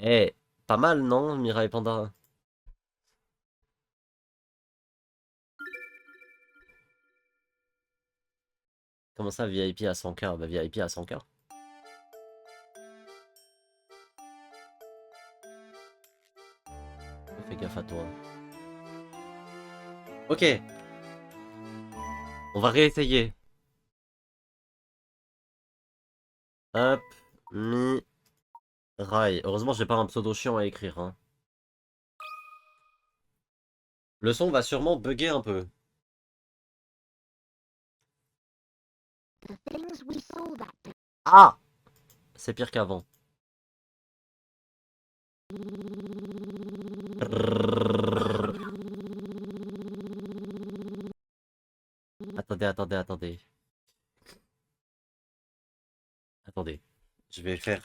Eh, pas mal, non, Mirai Panda? Comment ça, VIP à 100K? Bah, VIP à 100K. Fais gaffe à toi. Ok, on va réessayer. Hop, Mirai. Heureusement, j'ai pas un pseudo chiant à écrire, hein. Le son va sûrement bugger un peu. Ah! C'est pire qu'avant. Attendez, attendez, attendez. Attendez. Je vais faire...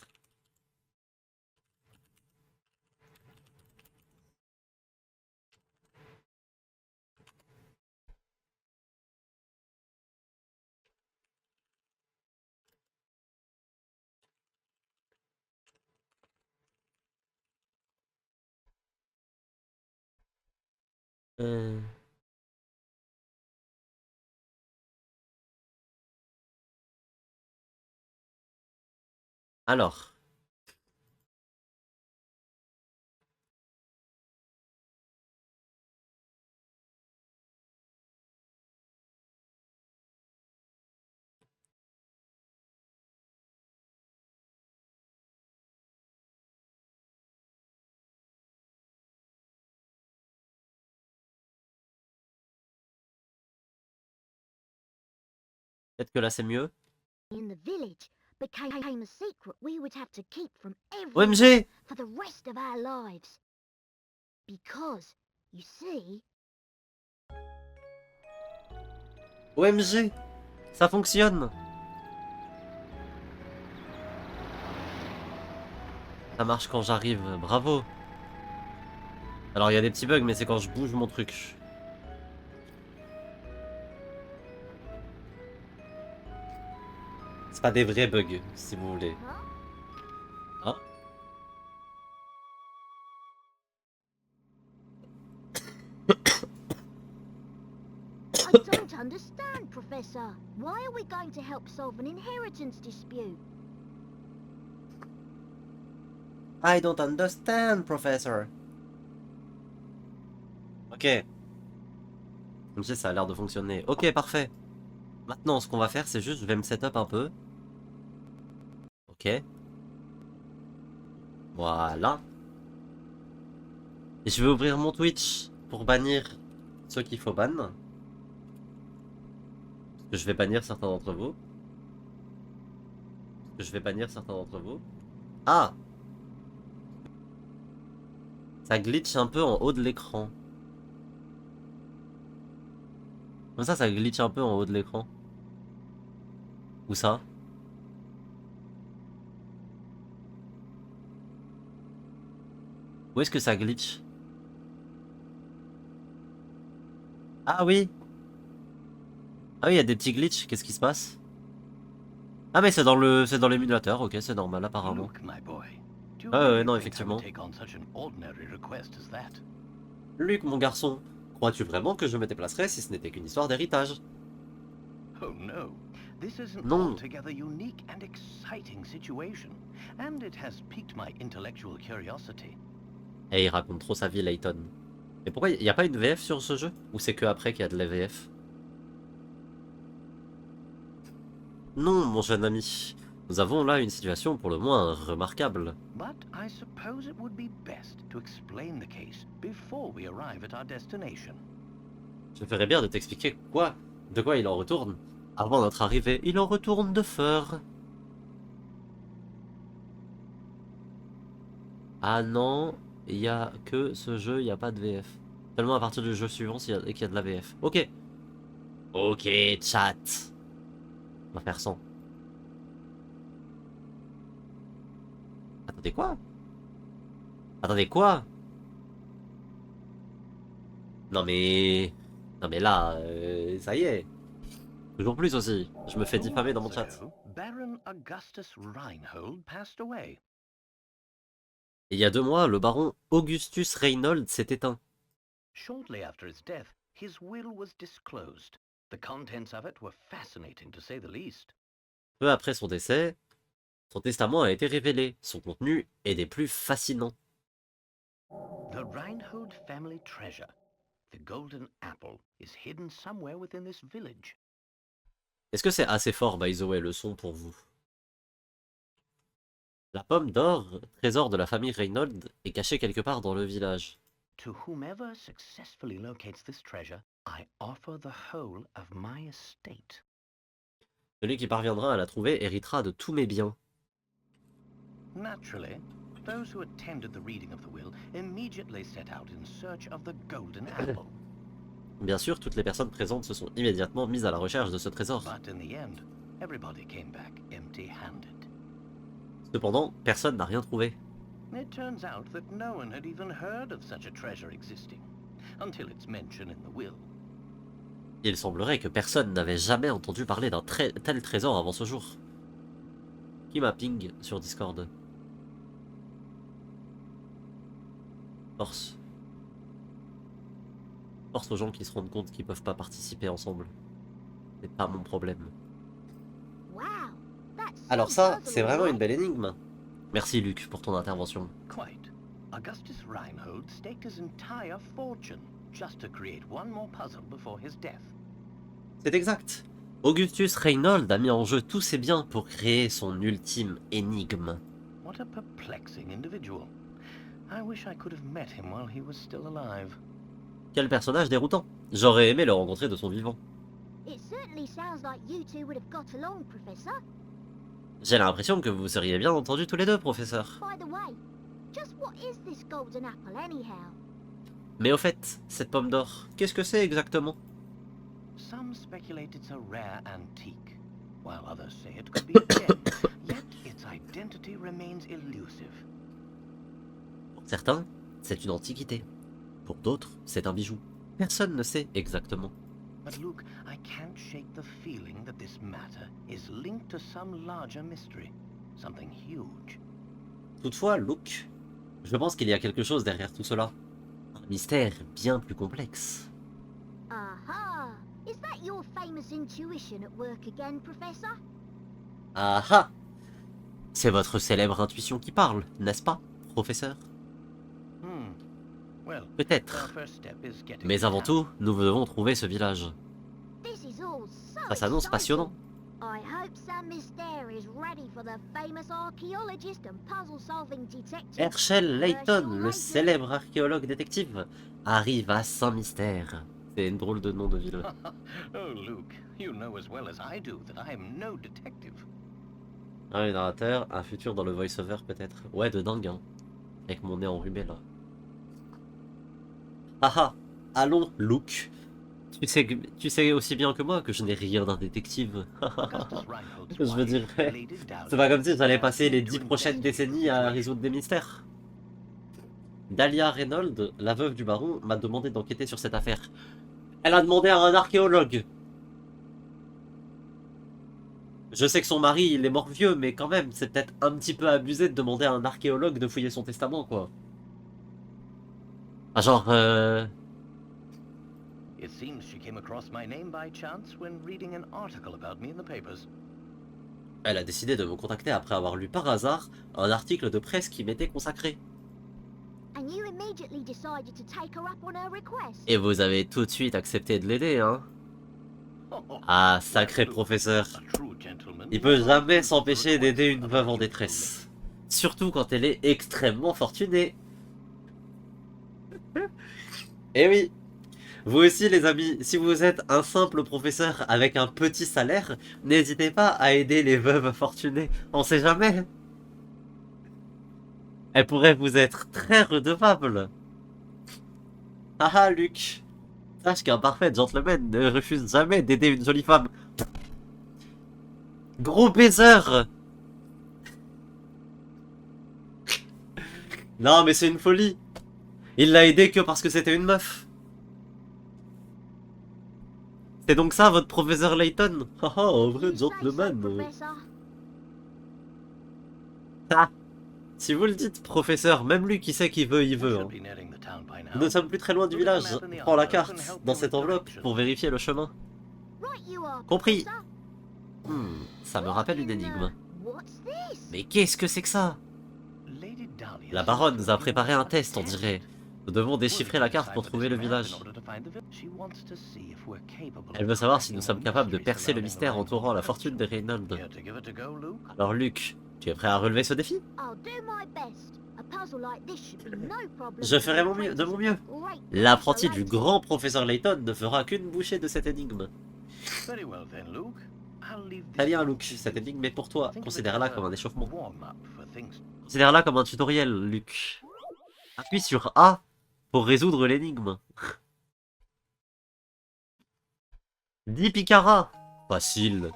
Euh, Alors. Peut-être que là, c'est mieux. In the village became a secret we would have to keep from everyone OMG! for the rest of our lives. Because, you see... OMG! Ça fonctionne! Ça marche quand j'arrive, bravo! Alors il y a des petits bugs, mais c'est quand je bouge mon truc. C'est pas des vrais bugs, si vous voulez. Hein? I don't understand, Professor. Why are we going to help solve an inheritance dispute? I don't understand, professor. Ok. Comme je sais, ça a l'air de fonctionner. Ok, parfait. Maintenant, ce qu'on va faire, c'est juste, je vais me setup un peu. Ok. Voilà. Et je vais ouvrir mon Twitch pour bannir ceux qu'il faut ban. Parce que je vais bannir certains d'entre vous. Parce que je vais bannir certains d'entre vous. Ah! Ça glitch un peu en haut de l'écran. Comme ça glitch un peu en haut de l'écran. Où ça? Où est-ce que ça glitch? Ah oui! Ah oui, il y a des petits glitches. Qu'est-ce qui se passe? Ah mais c'est dans l'émulateur. Ok, c'est normal apparemment. Luke, my boy, do you Ouais, really non, think I would effectivement. take on such an ordinary request as that? Luc, mon garçon, crois-tu vraiment que je me déplacerais si ce n'était qu'une histoire d'héritage? Oh no, this is an Non. altogether unique and exciting situation, and it has piqued my intellectual curiosity. Eh, il raconte trop sa vie, Layton. Mais pourquoi il n'y a pas une VF sur ce jeu? Ou c'est que après qu'il y a de la VF? Non, mon jeune ami. Nous avons là une situation pour le moins remarquable. But I suppose it would be best to explain the case before we arrive at our destination. Je ferais bien de t'expliquer de quoi il en retourne. Avant notre arrivée, il en retourne de peur. Ah non, il y a que ce jeu, il n'y a pas de VF. Seulement à partir du jeu suivant qu'il y a de la VF. Ok. Ok, chat. On va faire 100. Attendez quoi? Attendez quoi? Non mais... Non mais là, ça y est. Toujours plus aussi. Je me fais A diffamer while dans mon chat. ago, Baron Augustus Reinhold passed away. Il y a 2 mois, le baron Augustus Reynolds s'est éteint. Shortly after his death, his will was disclosed. The contents of it were fascinating to say the least. Peu après son décès, son testament a été révélé. Son contenu est des plus fascinants. The Reinhold family treasure, the golden apple, is hidden somewhere within this village. Est-ce que c'est assez fort, by the way, le son pour vous? La pomme d'or, trésor de la famille Reynolds, est cachée quelque part dans le village. To whomever successfully locates this treasure, I offer the whole of my estate. Celui qui parviendra à la trouver héritera de tous mes biens. Naturally, those who attended the reading of the will immediately set out in search of the golden apple. Bien sûr, toutes les personnes présentes se sont immédiatement mises à la recherche de ce trésor. But in the end, everybody came back empty-handed. Cependant, personne n'a rien trouvé. It turns out that no one had even heard of such a treasure existing, until its mention in the will. Il semblerait que personne n'avait jamais entendu parler d'un tel trésor avant ce jour. Qui m'a ping sur Discord? Force. Force aux gens qui se rendent compte qu'ils peuvent pas participer ensemble. C'est pas mon problème. Wow, that's Alors some ça, puzzle, c'est vraiment all une belle énigme. Merci Luc pour ton intervention. Quite. Augustus Reinhold staked his entire fortune just to create one more puzzle before his death. C'est exact. Augustus Reynolds a mis en jeu tous ses biens pour créer son ultime énigme. What a perplexing individual. I wish I could have met him while he was still alive. Quel personnage déroutant. J'aurais aimé le rencontrer de son vivant. It certainly sounds like you two would have got along, Professor. J'ai l'impression que vous seriez bien entendus tous les deux, professeur. By the way, just what is this golden apple anyhow? Mais au fait, cette pomme d'or, qu'est-ce que c'est exactement? Some speculate it's a rare antique, while others say it could be a gem, yet its identity remains elusive. Pour certains, c'est une antiquité. Pour d'autres, c'est un bijou. Personne ne sait exactement. But Luke, I can't shake the feeling that this matter is linked to some larger mystery, something huge. Toutefois, Luke, je pense qu'il y a quelque chose derrière tout cela. Un mystère bien plus complexe. Aha! Is that your famous intuition at work again, Professor? Ah ah! C'est votre célèbre intuition qui parle, n'est-ce pas, professeur? Well, Peut-être. our first step is getting Mais to avant town. tout, nous devons trouver ce village. This is all so Ça s'annonce exciting. passionnant. I hope Sam Mystere is ready for the famous archaeologist and puzzle-solving detective. Herschel Layton, le Layton. célèbre archéologue détective, arrive à Saint-Mystère. C'est une drôle de nom de ville. Oh, Luke, you know as well as I do that I am no detective. Un narrateur, un futur dans le voice-over peut-être. Ouais, de dingue, hein. Avec mon nez enrhumé là. Ah ah, allons, Luke. Tu sais aussi bien que moi que je n'ai rien d'un détective. Augustus Reinhold's Je veux wife dire, laid it down c'est pas comme si j'allais passer les to 10 prochaines investigate décennies the à situation. résoudre des mystères. Dahlia Reynolds, la veuve du baron, m'a demandé d'enquêter sur cette affaire. Elle a demandé à un archéologue. Je sais que son mari, il est mort vieux, mais quand même, c'est peut-être un petit peu abusé de demander à un archéologue de fouiller son testament, quoi. Ah, genre, It seems she came across my name by chance when reading an article about me in the papers. elle a décidé de me contacter après avoir lu par hasard un article de presse qui m'était consacré. And you immediately decided to take her up on her request. Et vous avez tout de suite accepté de l'aider, hein. Ah, sacré professeur. A true gentleman. Il peut jamais s'empêcher d'aider une veuve en détresse. Surtout quand elle est extrêmement fortunée. Et oui, vous aussi les amis, si vous êtes un simple professeur avec un petit salaire, n'hésitez pas à aider les veuves fortunées, on sait jamais. Elle pourrait vous être très redevable. Ah ah Luc, sache qu'un parfait gentleman ne refuse jamais d'aider une jolie femme. Gros baiser. Non mais c'est une folie. Il l'a aidé que parce que c'était une meuf. C'est donc ça votre professeur Layton? Ah ah, un vrai You say so, gentleman. Professor. Ah, Si vous le dites, professeur, même lui qui sait qu'il veut, il We veut. should Hein. be nearing the town by Nous now. ne sommes plus très loin du village. Prends la carte dans cette enveloppe pour vérifier le chemin. Right you are, Compris. Professor. Ça me rappelle une énigme. What's this? Mais qu'est-ce que c'est que ça? Lady Dahlia La seems baronne to nous a have préparé un given us test, on test. dirait. Nous devons déchiffrer la carte pour We'll trouver le decipher this village. map in order to find the village. She wants to see if we're capable Elle of veut savoir si nous cracking sommes the capables de mystery percer le surrounding mystère the entourant la Rhineford fortune des fortune. Reynolds. Care to give it a go, Luke? Alors Luc, tu es prêt à relever ce défi? I'll do my best. A puzzle like this should be no problem. Je for ferai the de mon apprentice mieux. of the great L'apprenti Professor du Layton. grand professeur Layton ne fera qu'une bouchée de cette énigme. Very well then, Luke. I'll leave Très this bien to Luke, you. cette énigme est pour toi. Think of it Considère-la as comme un a échauffement. warm-up for things. Considère-la comme un tutoriel, Luc. Appuie sur A pour résoudre l'énigme. 10 Picara. Facile.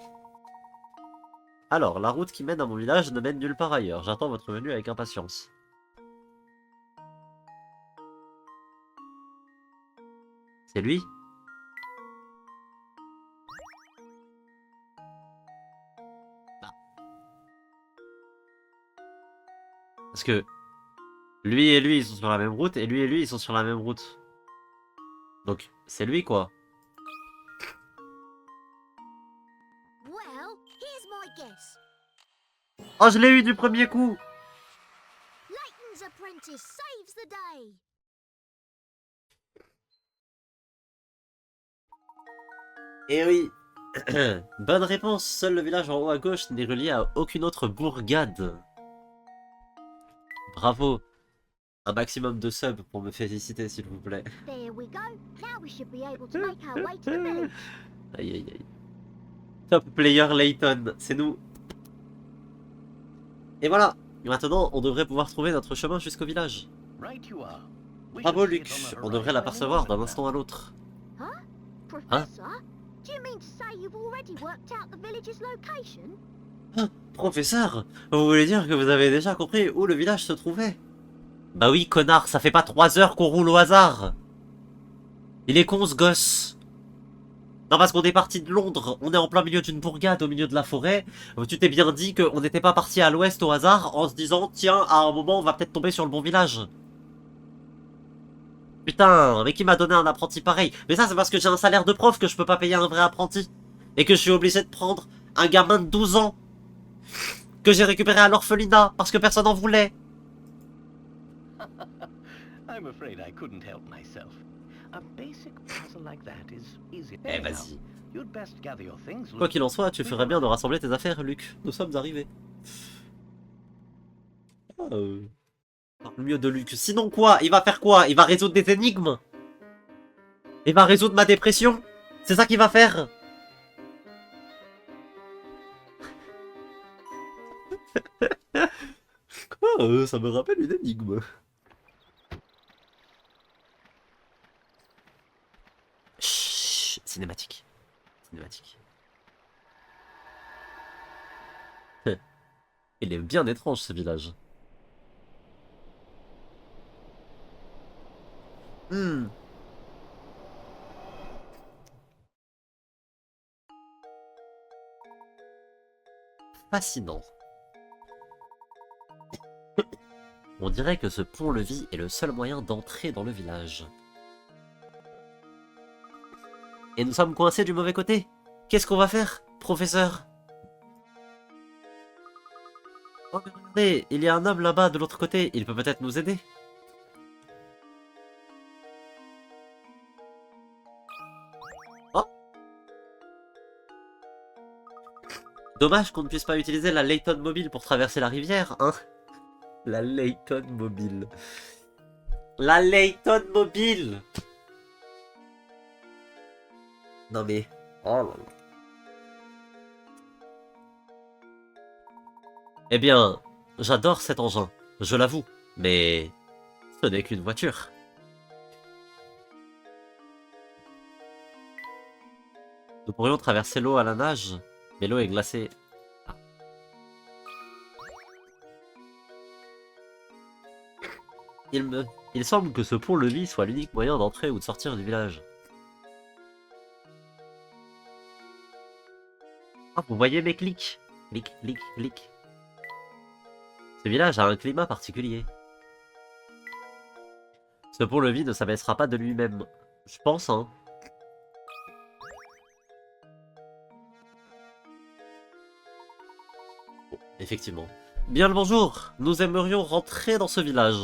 Alors, la route qui mène à mon village ne mène nulle part ailleurs. J'attends votre venue avec impatience. C'est lui? Ah. Parce que lui et lui ils sont sur la même route et lui ils sont sur la même route. Donc c'est lui quoi. Well, here's my guess. Oh je l'ai eu du premier coup. Layton's apprentice saves the day. Eh oui. Bonne réponse. Seul le village en haut à gauche n'est relié à aucune autre bourgade. Bravo. Un maximum de subs pour me féliciter s'il vous plaît. There we go. Now we should be able to make our way to the village. Aïe aïe aïe. Top player Layton, c'est nous. Et voilà. Maintenant on devrait pouvoir trouver notre chemin jusqu'au village. Right you are. We Bravo should see Luc, it on the on devrait horizon l'apercevoir any d'un moment instant à l'autre. Professor, do you mean to say you've already worked out the village's location? Professeur, vous voulez dire que vous avez déjà compris où le village se trouvait? Bah oui connard, ça fait pas 3 heures qu'on roule au hasard. Il est con ce gosse. Non parce qu'on est parti de Londres, on est en plein milieu d'une bourgade au milieu de la forêt. Tu t'es bien dit qu'on n'était pas parti à l'ouest au hasard en se disant tiens à un moment on va peut-être tomber sur le bon village. Putain, mais qui m'a donné un apprenti pareil? Mais ça c'est parce que j'ai un salaire de prof que je peux pas payer un vrai apprenti. Et que je suis obligé de prendre un gamin de 12 ans. Que j'ai récupéré à l'orphelinat parce que personne en voulait. I'm afraid I couldn't help myself. A basic puzzle like that is easy. Eh Anyhow, vas-y. you'd best gather your things, Quoi Luke. qu'il en soit, tu ferais bien de rassembler tes affaires, Luc. Nous sommes arrivés. Parle mieux de Luc. Sinon quoi? Il va faire quoi? Il va résoudre des énigmes? Il va résoudre ma dépression? C'est ça qu'il va faire? Quoi? Ça me rappelle une énigme. Chut, cinématique. Cinématique. Il est bien étrange ce village. Fascinant. On dirait que ce pont-levis est le seul moyen d'entrer dans le village. Et nous sommes coincés du mauvais côté. Qu'est-ce qu'on va faire, professeur? Oh, mais regardez, il y a un homme là-bas de l'autre côté. Il peut peut-être nous aider. Oh. Dommage qu'on ne puisse pas utiliser la Layton Mobile pour traverser la rivière, hein? La Layton Mobile. La Layton Mobile. Non mais... Oh là là. Eh bien, j'adore cet engin, je l'avoue, mais ce n'est qu'une voiture. Nous pourrions traverser l'eau à la nage, mais l'eau est glacée. Ah. Il semble que ce pont-levis soit l'unique moyen d'entrer ou de sortir du village. Ah, vous voyez mes clics? Clic, clic, clic. Ce village a un climat particulier. Ce pont-levis ne s'abaissera pas de lui-même. Je pense, hein. Bon, effectivement. Bien le bonjour. Nous aimerions rentrer dans ce village.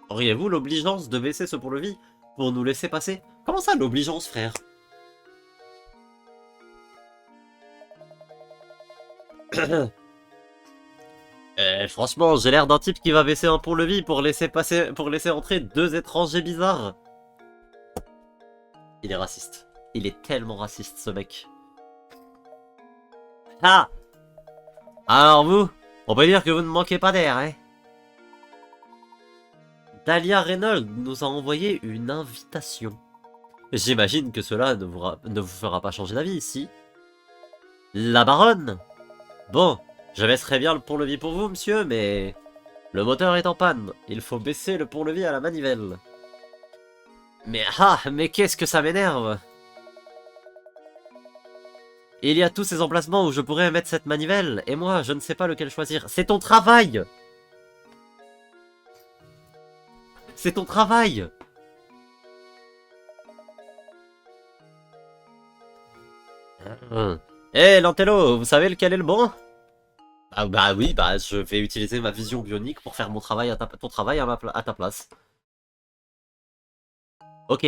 Auriez-vous l'obligeance de baisser ce pont-levis pour nous laisser passer? Comment ça, l'obligeance, frère? Franchement, j'ai l'air d'un type qui va baisser un pont-levis pour laisser entrer deux étrangers bizarres. Il est raciste. Il est tellement raciste, ce mec. Ah! Alors vous, on peut dire que vous ne manquez pas d'air, hein? Dahlia Reynolds nous a envoyé une invitation. J'imagine que cela ne vous fera pas changer d'avis ici. La baronne? Bon, je baisserai bien le pont-levis pour vous, monsieur, mais... Le moteur est en panne. Il faut baisser le pont-levis à la manivelle. Mais qu'est-ce que ça m'énerve! Il y a tous ces emplacements où je pourrais mettre cette manivelle, et moi, je ne sais pas lequel choisir. C'est ton travail! C'est ton travail! Eh, Lantello, vous savez lequel est le bon? Bah oui, bah je vais utiliser ma vision bionique pour faire mon travail ton travail à ta place. Ok.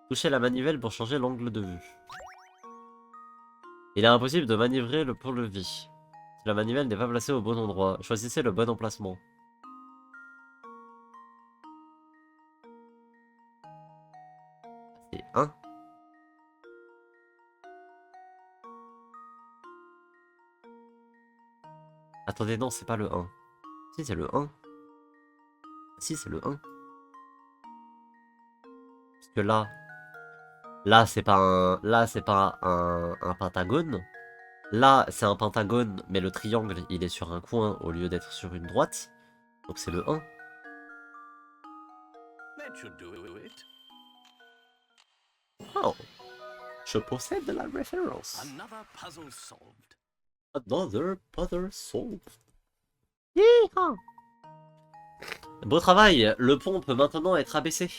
Touchez la manivelle pour changer l'angle de vue. Il est impossible de manivrer le pont-levis. Si la manivelle n'est pas placée au bon endroit, choisissez le bon emplacement. C'est 1. Attendez, non, c'est pas le 1. Si, c'est le 1. Si, c'est le 1. Parce que là, c'est pas un pentagone. Là, c'est un pentagone, mais le triangle, il est sur un coin au lieu d'être sur une droite. Donc c'est le 1. Oh, je possède la référence. Another puzzle solved. Yeehaw. Beau travail, le pont peut maintenant être abaissé.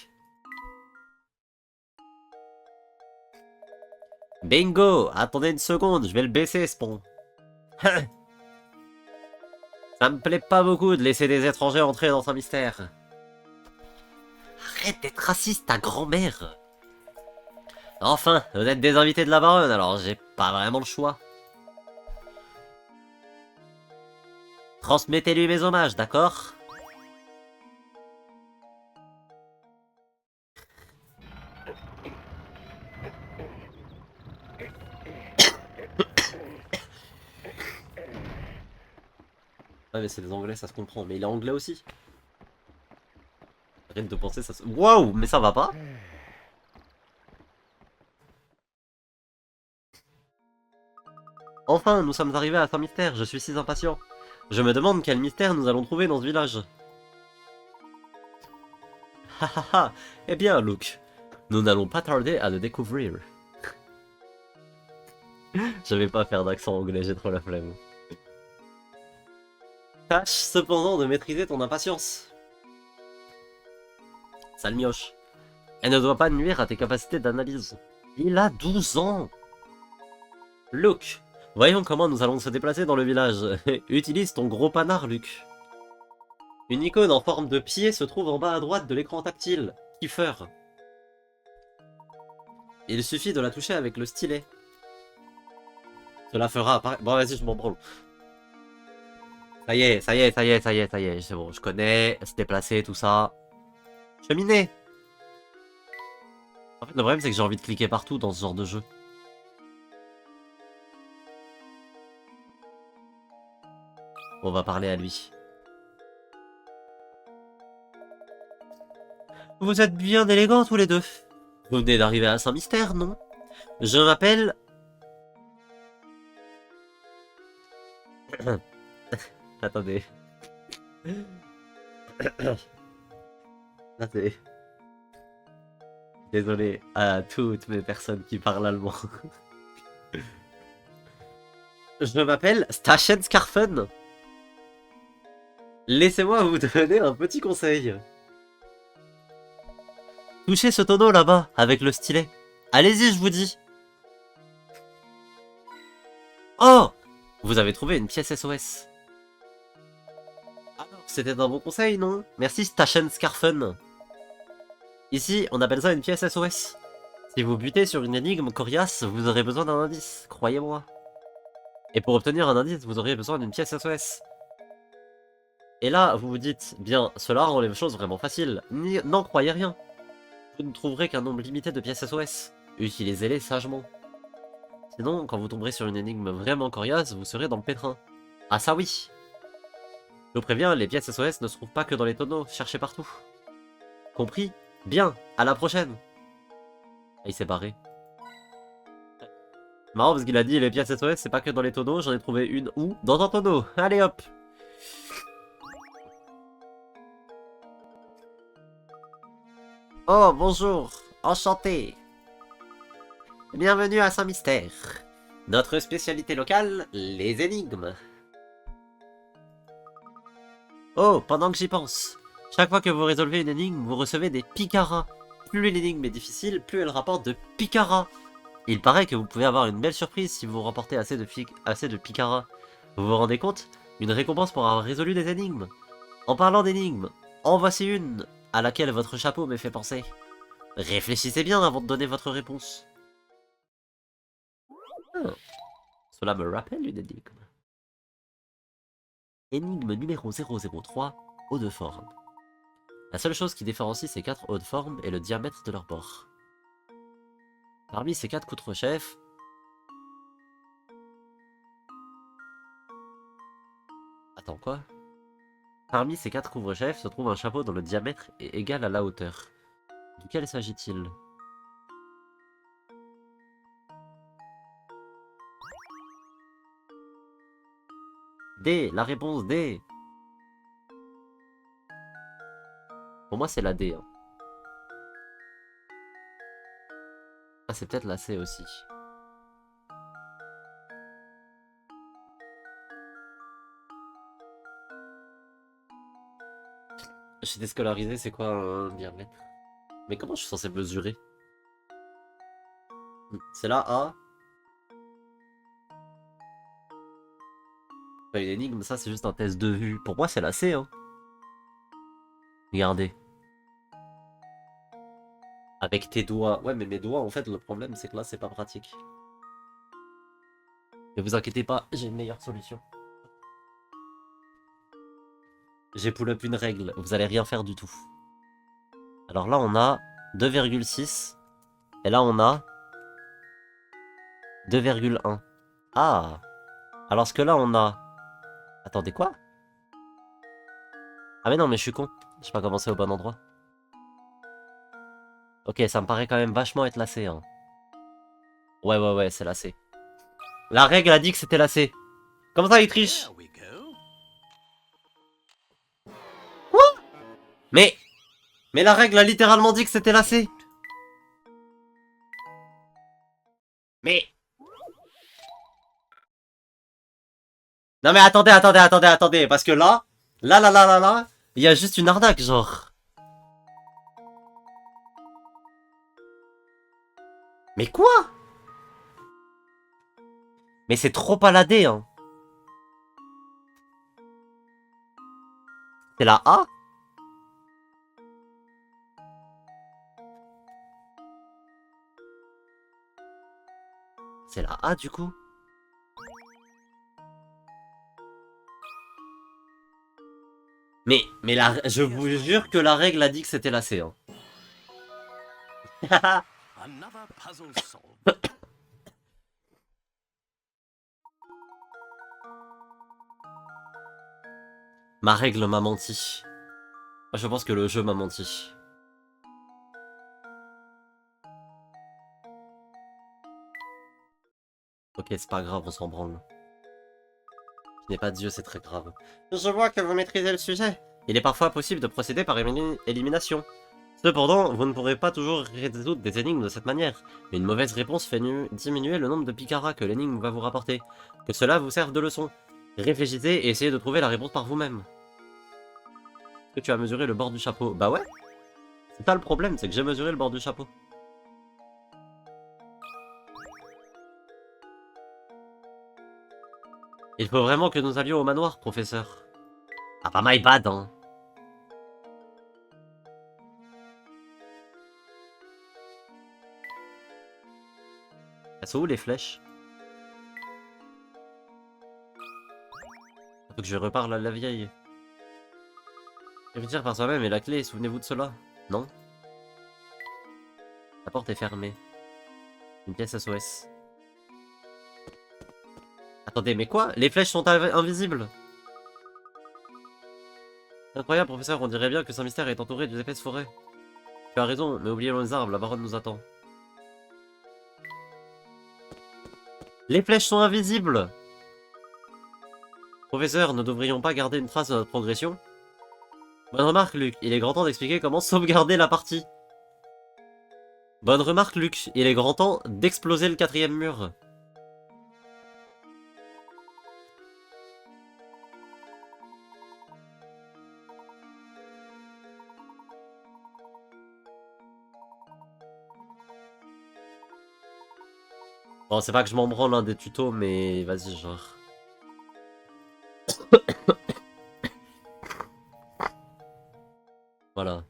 Bingo! Attendez une seconde, je vais le baisser ce pont. Ça me plaît pas beaucoup de laisser des étrangers entrer dans un mystère. Arrête d'être raciste, ta grand-mère. Enfin, vous êtes des invités de la baronne, alors j'ai pas vraiment le choix. Transmettez-lui mes hommages, d'accord? Ouais, mais c'est des anglais, ça se comprend. Mais il est anglais aussi. Rien de penser, ça se... Waouh, mais ça va pas? Enfin, nous sommes arrivés à Saint-Mystère, je suis si impatient. Je me demande quel mystère nous allons trouver dans ce village. Ha. Eh bien, Luke, nous n'allons pas tarder à le découvrir. Je vais pas faire d'accent anglais, j'ai trop la flemme. Tâche cependant de maîtriser ton impatience. Sale mioche. Elle ne doit pas nuire à tes capacités d'analyse. Il a 12 ans. Luke, voyons comment nous allons se déplacer dans le village. Utilise ton gros panard, Luke. Une icône en forme de pied se trouve en bas à droite de l'écran tactile. Kiffer. Il suffit de la toucher avec le stylet. Cela fera apparaître... Bon, vas-y, je m'en branle. Ça y est, c'est bon, je connais, se déplacer, tout ça. Cheminée. En fait, le problème, c'est que j'ai envie de cliquer partout dans ce genre de jeu. On va parler à lui. Vous êtes bien élégants tous les deux. Vous venez d'arriver à Saint-Mystère, non? Je m'appelle... Attendez. Attendez. Désolé à toutes mes personnes qui parlent allemand. Je m'appelle Stachen Scarfen. Laissez-moi vous donner un petit conseil. Touchez ce tonneau là-bas, avec le stylet. Allez-y, je vous dis. Oh! Vous avez trouvé une pièce SOS. Alors, c'était un bon conseil, non? Merci, Stachen Scarfen. Ici, on appelle ça une pièce SOS. Si vous butez sur une énigme coriace, vous aurez besoin d'un indice, croyez-moi. Et pour obtenir un indice, vous aurez besoin d'une pièce SOS. Et là, vous vous dites, bien, cela rend les choses vraiment faciles. N'en croyez rien. Vous ne trouverez qu'un nombre limité de pièces SOS. Utilisez-les sagement. Sinon, quand vous tomberez sur une énigme vraiment coriace, vous serez dans le pétrin. Ah ça oui! Je vous préviens, les pièces SOS ne se trouvent pas que dans les tonneaux, cherchez partout. Compris? Bien, à la prochaine! Ah, il s'est barré. Marrant parce qu'il a dit les pièces SOS c'est pas que dans les tonneaux, j'en ai trouvé une où? Dans un tonneau! Allez hop! Oh bonjour! Enchanté! Bienvenue à Saint-Mystère. Notre spécialité locale, les énigmes. Oh, pendant que j'y pense. Chaque fois que vous résolvez une énigme, vous recevez des picaras. Plus l'énigme est difficile, plus elle rapporte de picaras. Il paraît que vous pouvez avoir une belle surprise si vous remportez assez de picaras. Vous vous rendez compte? Une récompense pour avoir résolu des énigmes. En parlant d'énigmes, en voici une à laquelle votre chapeau me fait penser. Réfléchissez bien avant de donner votre réponse. Oh. Cela me rappelle une énigme. Énigme numéro 003, eau de forme. La seule chose qui différencie ces 4 hauts de forme est le diamètre de leur bord. Parmi ces 4 couvre-chefs, attends quoi? Parmi ces 4 couvre-chefs se trouve un chapeau dont le diamètre est égal à la hauteur. Duquel s'agit-il? D, la réponse D. Pour moi c'est la D. Hein. Ah c'est peut-être la C aussi. J'ai déscolarisé, c'est quoi un diamètre? Mais comment je suis censé mesurer? C'est là A. Pas une énigme, ça c'est juste un test de vue. Pour moi c'est la C hein. Regardez. Avec tes doigts. Ouais mais mes doigts en fait le problème c'est que là c'est pas pratique. Mais vous inquiétez pas, j'ai une meilleure solution. J'ai pull up une règle, vous allez rien faire du tout. Alors là on a 2,6 et là on a 2,1. Ah. Alors ce que là on a... Attendez quoi? Ah mais non mais je suis con, j'ai pas commencé au bon endroit. Ok ça me paraît quand même vachement être la C hein. Ouais c'est la C. La règle a dit que c'était la C. Comment ça il triche? Quoi? Mais la règle a littéralement dit que c'était la C. Mais... Non mais attendez, parce que là, il y a juste une arnaque, genre. Mais quoi? Mais c'est trop paladé, hein. C'est la A? C'est la A du coup? Mais je vous jure que la règle a dit que c'était la C. Hein. Ma règle m'a menti. Je pense que le jeu m'a menti. Ok, c'est pas grave, on s'en branle. Je n'ai pas de dieu, c'est très grave. Je vois que vous maîtrisez le sujet. Il est parfois possible de procéder par élimination. Cependant, vous ne pourrez pas toujours résoudre des énigmes de cette manière. Mais une mauvaise réponse fait diminuer le nombre de picaras que l'énigme va vous rapporter. Que cela vous serve de leçon. Réfléchissez et essayez de trouver la réponse par vous-même. Que tu as mesuré le bord du chapeau. Bah ouais. C'est ça le problème, c'est que j'ai mesuré le bord du chapeau. Il faut vraiment que nous allions au manoir, professeur. Ah pas my bad, hein. Elles sont où les flèches? Faut que je reparle à la vieille. Héritière par soi-même et la clé, souvenez-vous de cela? Non? La porte est fermée. Une pièce SOS. Attendez, mais quoi? Les flèches sont invisibles! Incroyable, professeur, on dirait bien que Saint-Mystère est entouré d'une épaisse forêt. Tu as raison, mais oublions les arbres, la baronne nous attend. Les flèches sont invisibles! Professeur, ne devrions pas garder une trace de notre progression? Bonne remarque, Luc. Il est grand temps d'expliquer comment sauvegarder la partie. Bonne remarque, Luc. Il est grand temps d'exploser le 4e mur. Bon, c'est pas que je m'en branle des tutos, mais vas-y, genre. Voilà.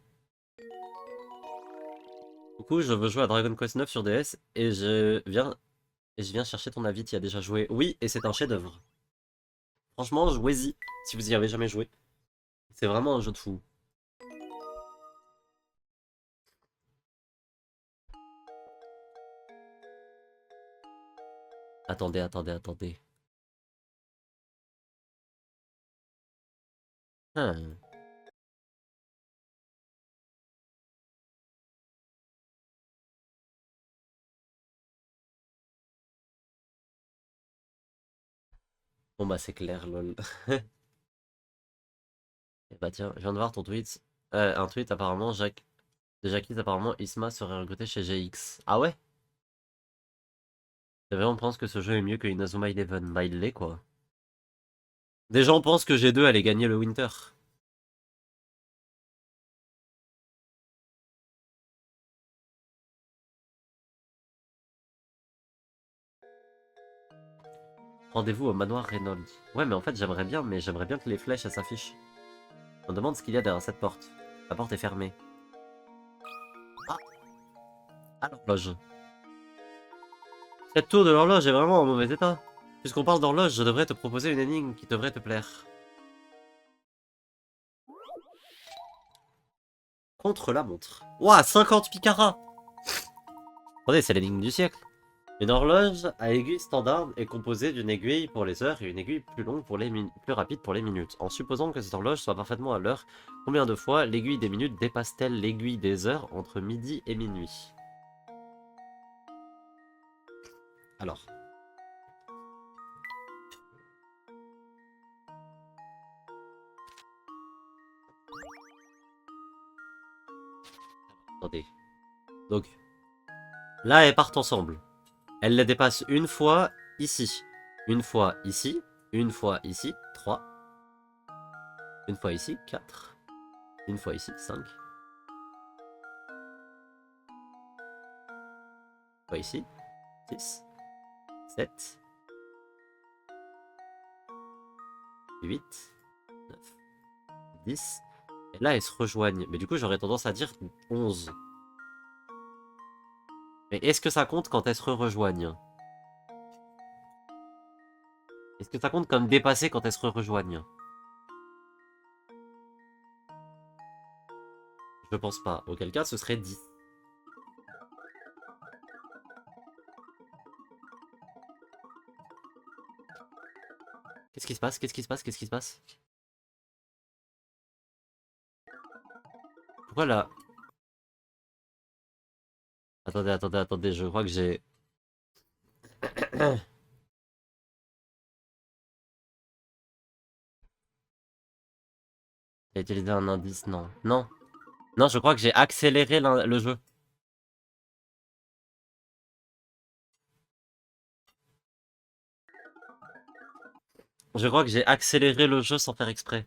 Du coup, je veux jouer à Dragon Quest 9 sur DS et je viens chercher ton avis. Tu y as déjà joué? Oui, et c'est un chef-d'œuvre. Franchement, jouez-y si vous y avez jamais joué. C'est vraiment un jeu de fou. Attendez, attendez, attendez. Hmm. Bon bah c'est clair, lol. Et bah tiens, je viens de voir ton tweet. Un tweet apparemment, de Jackie, apparemment Isma serait recruté chez GX. Ah ouais? C'est vrai, on pense que ce jeu est mieux que Inazuma Eleven. Bah il l'est quoi. Des gens pensent que G2 allait gagner le Winter. Rendez-vous au manoir Reynolds. Ouais mais en fait j'aimerais bien, mais j'aimerais bien que les flèches elles s'affichent. On demande ce qu'il y a derrière cette porte. La porte est fermée. Ah, l'horloge. Cette tour de l'horloge est vraiment en mauvais état. Puisqu'on parle d'horloge, je devrais te proposer une énigme qui devrait te plaire. Contre la montre. Ouah, 50 picaras. Attendez, c'est l'énigme du siècle. Une horloge à aiguille standard est composée d'une aiguille pour les heures et une aiguille plus longue pour les plus rapide pour les minutes. En supposant que cette horloge soit parfaitement à l'heure, combien de fois l'aiguille des minutes dépasse-t-elle l'aiguille des heures entre midi et minuit? Alors. Attendez. Donc, là, elles partent ensemble. Elles les dépassent une fois ici. Une fois ici. Une fois ici. 3. Une fois ici. 4. Une fois ici. 5. Une fois ici. 6. 7. 8. 9. 10. Et là, elles se rejoignent. Mais du coup, j'aurais tendance à dire 11. Mais est-ce que ça compte quand elles se rejoignent? Est-ce que ça compte comme dépasser quand elles se rejoignent? Je pense pas. Auquel cas, ce serait 10. Qu'est-ce qui se passe? Qu'est-ce qui se passe? Qu'est-ce qui se passe? Pourquoi là? Attendez, attendez, attendez, je crois que j'ai... J'ai utilisé un indice, non. Non. Non, je crois que j'ai accéléré le jeu. Je crois que j'ai accéléré le jeu sans faire exprès.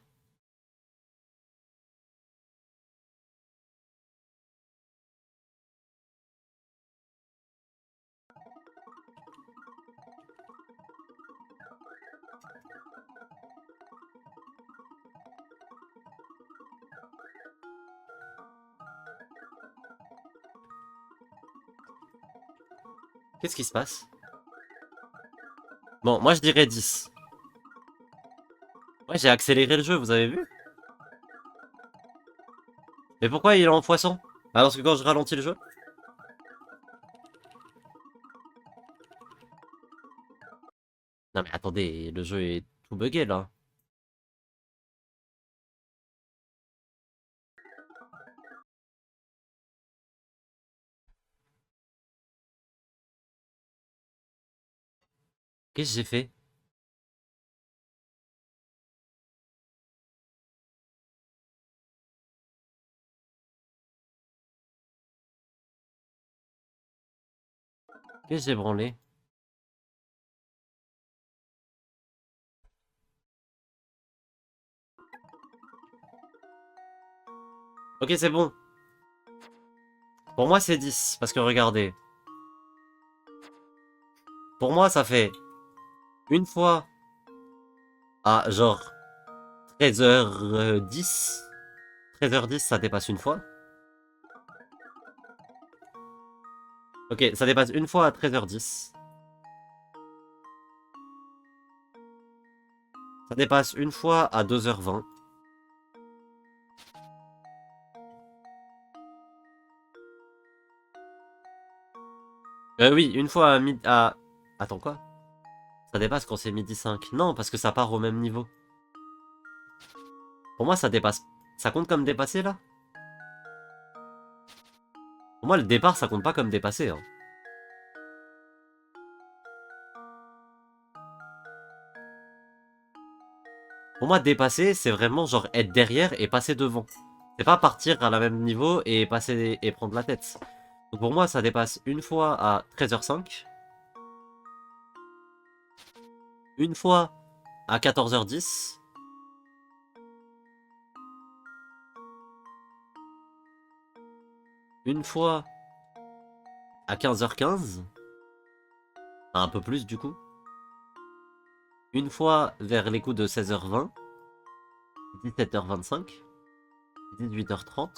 Qu'est-ce qui se passe? Bon, moi je dirais 10. Ouais, j'ai accéléré le jeu, vous avez vu? Mais pourquoi il est en poisson? Alors que quand je ralentis le jeu? Non mais attendez, le jeu est tout bugué là. Qu'est-ce que j'ai fait? Qu'est-ce que j'ai branlé? Ok, c'est bon. Pour moi, c'est 10. Parce que regardez. Pour moi, ça fait une fois à genre 13h10. 13h10, ça dépasse une fois. Ok, ça dépasse une fois à 13h10. Ça dépasse une fois à 2h20. Oui, une fois à midi... Attends, quoi? Ça dépasse quand c'est midi 5. Non, parce que ça part au même niveau. Pour moi, ça dépasse... Ça compte comme dépassé, là? Pour moi, le départ, ça compte pas comme dépassé, hein. Pour moi, dépasser, c'est vraiment genre être derrière et passer devant. C'est pas partir à la même niveau et passer et prendre la tête. Donc pour moi, ça dépasse une fois à 13h05. Une fois à 14h10. Une fois à 15h15. Un peu plus du coup. Une fois vers les coups de 16h20. 17h25. 18h30.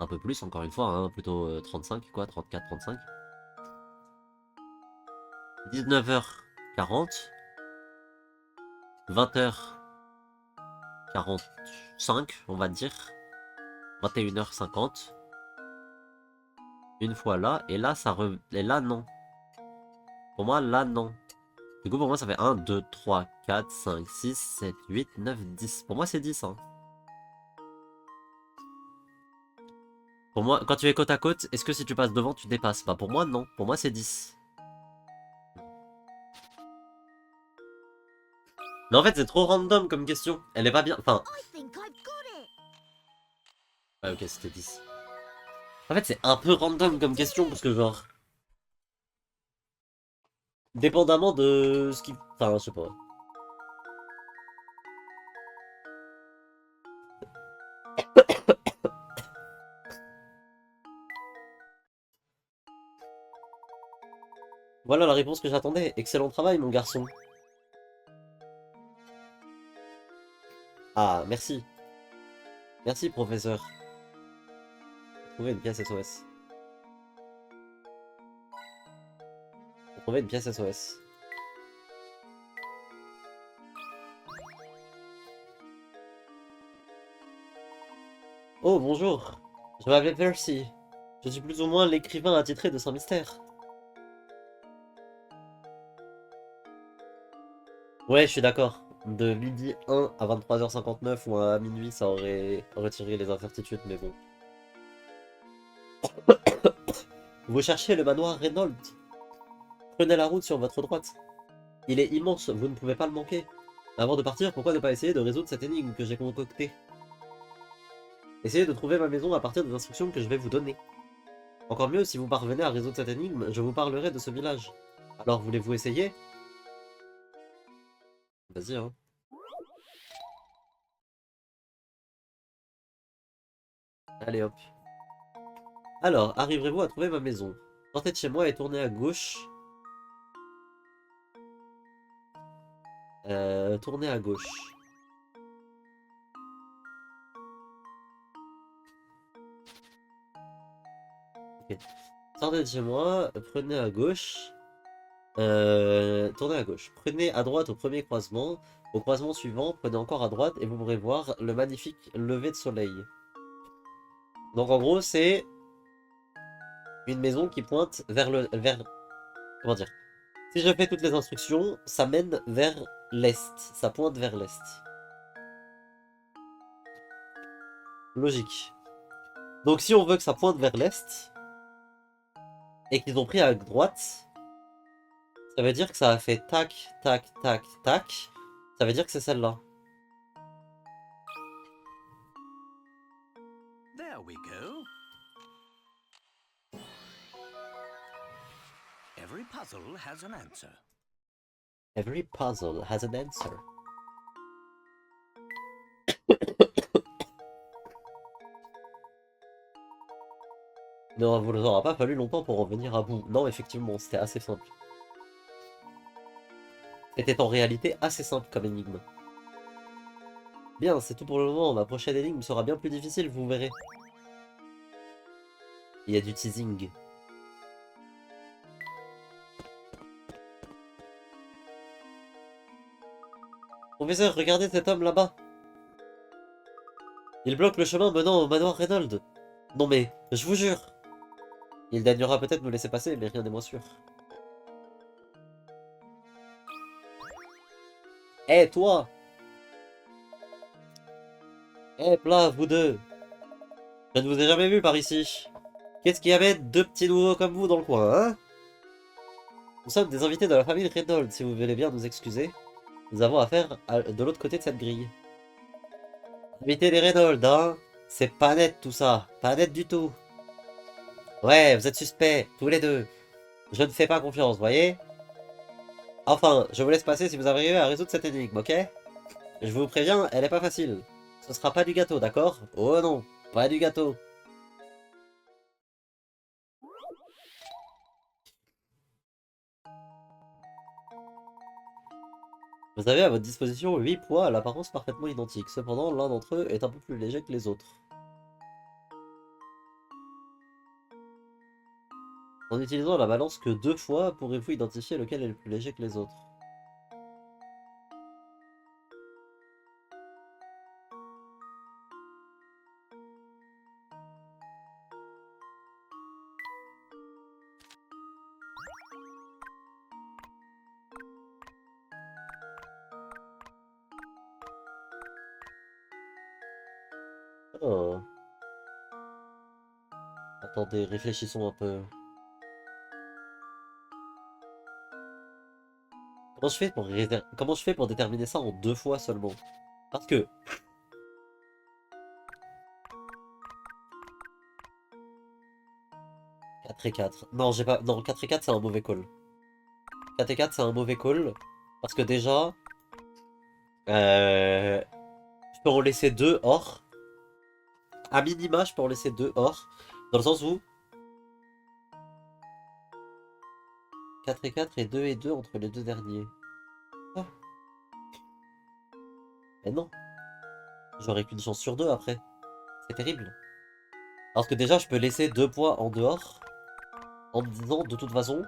Un peu plus encore une fois, hein, plutôt 35 quoi, 34, 35. 19h40. 20h45, on va dire. 21h50. Une fois là, et là, et là, non. Pour moi, là, non. Du coup, pour moi, ça fait 1, 2, 3, 4, 5, 6, 7, 8, 9, 10. Pour moi, c'est 10, hein. Pour moi, quand tu es côte à côte, est-ce que si tu passes devant, tu dépasses? Bah, pour moi, non. Pour moi, c'est 10. Mais en fait, c'est trop random comme question. Elle est pas bien. Enfin, I think I've got it. ouais, ok, c'était 10. En fait, c'est un peu random comme question parce que, genre, dépendamment de ce qui. Enfin, je sais pas. Voilà la réponse que j'attendais. Excellent travail, mon garçon. Ah, merci. Merci, professeur. Trouver une pièce SOS. Trouver une pièce SOS. Oh, bonjour. Je m'appelle Percy. Je suis plus ou moins l'écrivain attitré de Saint-Mystère. Ouais, je suis d'accord. De midi 1 à 23h59 ou à minuit, ça aurait retiré les incertitudes, mais bon. Vous cherchez le manoir Reynolds. Prenez la route sur votre droite. Il est immense, vous ne pouvez pas le manquer. Avant de partir, pourquoi ne pas essayer de résoudre cette énigme que j'ai concoctée? Essayez de trouver ma maison à partir des instructions que je vais vous donner. Encore mieux, si vous parvenez à résoudre cette énigme, je vous parlerai de ce village. Alors, voulez-vous essayer? Vas-y, hein. Allez, hop. Alors, arriverez-vous à trouver ma maison? Sortez de chez moi et tournez à gauche. Tournez à gauche. Ok. Sortez de chez moi, prenez à gauche. Tournez à gauche. Prenez à droite au premier croisement. Au croisement suivant, prenez encore à droite et vous pourrez voir le magnifique lever de soleil. Donc en gros, c'est une maison qui pointe vers le... Comment dire? Si je fais toutes les instructions, ça mène vers l'est. Ça pointe vers l'est. Logique. Donc si on veut que ça pointe vers l'est, et qu'ils ont pris à droite, ça veut dire que ça a fait tac, tac, tac, tac. Ça veut dire que c'est celle-là. There we go. Every puzzle has an answer. Every puzzle has an answer. Non, vous aura pas fallu longtemps pour en venir à bout. Non, effectivement, c'était assez simple. C'était en réalité assez simple comme énigme. Bien, c'est tout pour le moment. Ma prochaine énigme sera bien plus difficile, vous verrez. Il y a du teasing. Professeur, regardez cet homme là-bas. Il bloque le chemin menant au manoir Reynolds. Non mais, je vous jure. Il daignera peut-être nous laisser passer, mais rien n'est moins sûr. Hé, toi! Hé, là, vous deux! Je ne vous ai jamais vu par ici. Qu'est-ce qui amène deux petits nouveaux comme vous dans le coin, hein? Nous sommes des invités de la famille Reynolds, si vous voulez bien nous excuser. Nous avons affaire de l'autre côté de cette grille. Invités des Reynolds, hein? C'est pas net tout ça, pas net du tout. Ouais, vous êtes suspects, tous les deux. Je ne fais pas confiance, voyez? Enfin, je vous laisse passer si vous arrivez à résoudre cette énigme, ok? Je vous préviens, elle est pas facile. Ce sera pas du gâteau, d'accord? Oh non, pas du gâteau. Vous avez à votre disposition 8 poids à l'apparence parfaitement identiques. Cependant, l'un d'entre eux est un peu plus léger que les autres. En utilisant la balance que 2 fois, pourrez-vous identifier lequel est le plus léger que les autres? Oh. Attendez, réfléchissons un peu. Comment je fais pour déterminer ça en 2 fois seulement? Parce que 4 et 4. Non, j'ai pas. Non, 4 et 4 c'est un mauvais call. 4 et 4 c'est un mauvais call. Parce que déjà. Je peux en laisser 2 hors. À minima, je peux en laisser 2 hors. Dans le sens où 4 et 4 et 2 entre les deux derniers. Ah. Mais non. J'aurais qu'une chance sur 2 après. C'est terrible. Parce que déjà, je peux laisser 2 poids en dehors. En me disant, de toute façon,